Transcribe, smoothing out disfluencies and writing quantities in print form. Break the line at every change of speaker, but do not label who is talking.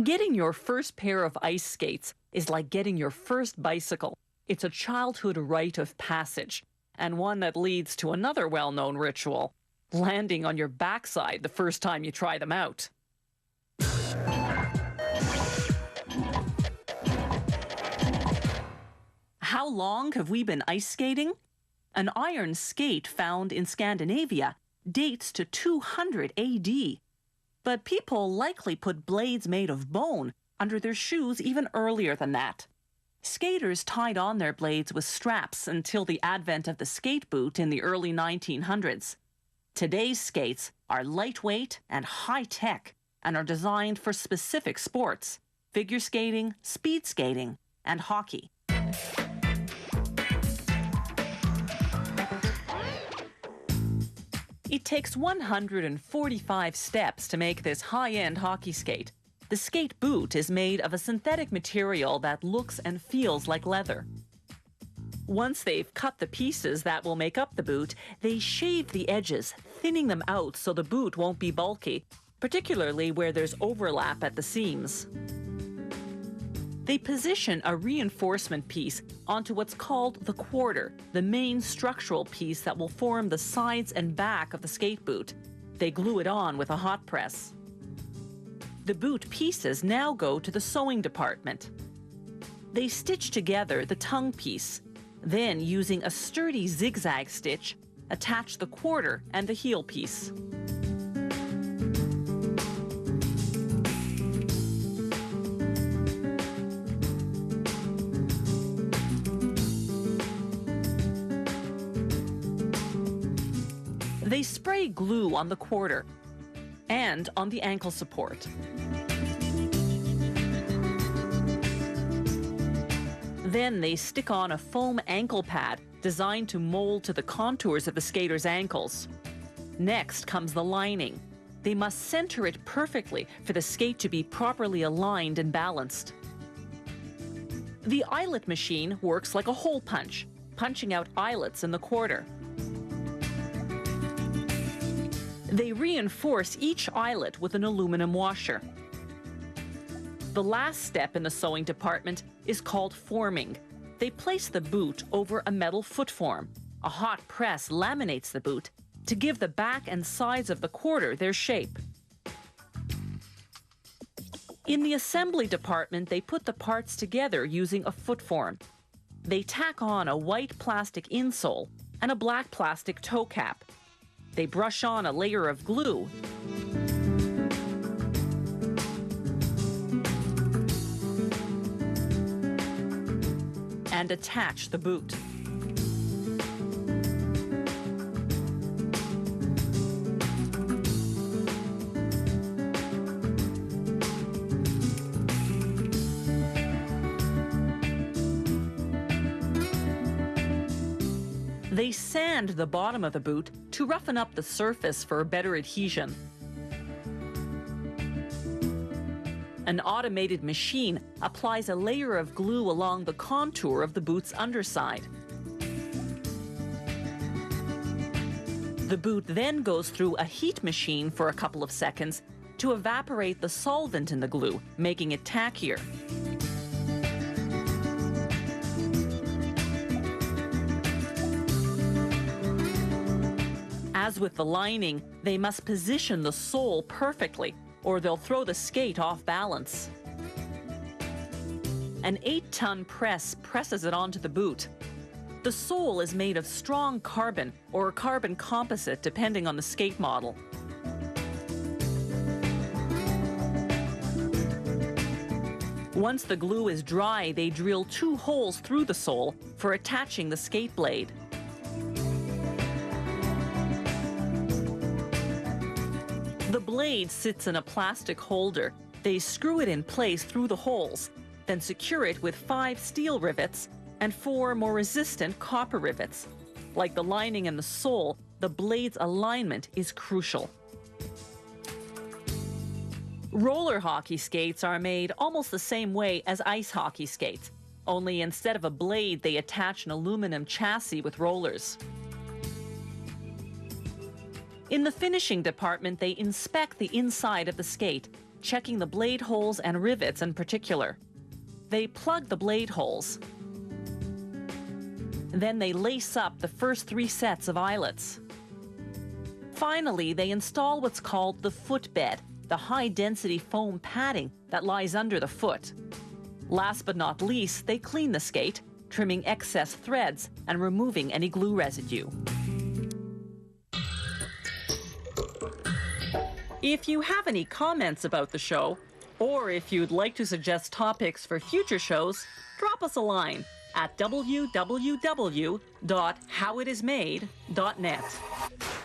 Getting your first pair of ice skates is like getting your first bicycle. It's a childhood rite of passage, and one that leads to another well-known ritual, landing on your backside the first time you try them out. How long have we been ice skating? An iron skate found in Scandinavia dates to 200 AD. But people likely put blades made of bone under their shoes even earlier than that. Skaters tied on their blades with straps until the advent of the skate boot in the early 1900s. Today's skates are lightweight and high-tech and are designed for specific sports: figure skating, speed skating, and hockey. It takes 145 steps to make this high-end hockey skate. The skate boot is made of a synthetic material that looks and feels like leather. Once they've cut the pieces that will make up the boot, they shave the edges, thinning them out so the boot won't be bulky, particularly where there's overlap at the seams. They position a reinforcement piece onto what's called the quarter, the main structural piece that will form the sides and back of the skate boot. They glue it on with a hot press. The boot pieces now go to the sewing department. They stitch together the tongue piece, then using a sturdy zigzag stitch, attach the quarter and the heel piece. They spray glue on the quarter and on the ankle support. Then they stick on a foam ankle pad designed to mold to the contours of the skater's ankles. Next comes the lining. They must center it perfectly for the skate to be properly aligned and balanced. The eyelet machine works like a hole punch, punching out eyelets in the quarter. They reinforce each eyelet with an aluminum washer. The last step in the sewing department is called forming. They place the boot over a metal foot form. A hot press laminates the boot to give the back and sides of the quarter their shape. In the assembly department, they put the parts together using a foot form. They tack on a white plastic insole and a black plastic toe cap. They brush on a layer of glue and attach the boot. They sand the bottom of the boot to roughen up the surface for better adhesion. An automated machine applies a layer of glue along the contour of the boot's underside. The boot then goes through a heat machine for a couple of seconds to evaporate the solvent in the glue, making it tackier. As with the lining, they must position the sole perfectly, or they'll throw the skate off balance. An 8-ton press presses it onto the boot. The sole is made of strong carbon or carbon composite, depending on the skate model. Once the glue is dry, they drill 2 holes through the sole for attaching the skate blade. The blade sits in a plastic holder. They screw it in place through the holes, then secure it with 5 steel rivets and 4 more resistant copper rivets. Like the lining and the sole, the blade's alignment is crucial. Roller hockey skates are made almost the same way as ice hockey skates, only instead of a blade, they attach an aluminum chassis with rollers. In the finishing department, they inspect the inside of the skate, checking the blade holes and rivets in particular. They plug the blade holes. Then they lace up the first 3 sets of eyelets. Finally, they install what's called the footbed, the high-density foam padding that lies under the foot. Last but not least, they clean the skate, trimming excess threads and removing any glue residue. If you have any comments about the show, or if you'd like to suggest topics for future shows, drop us a line at www.howitismade.net.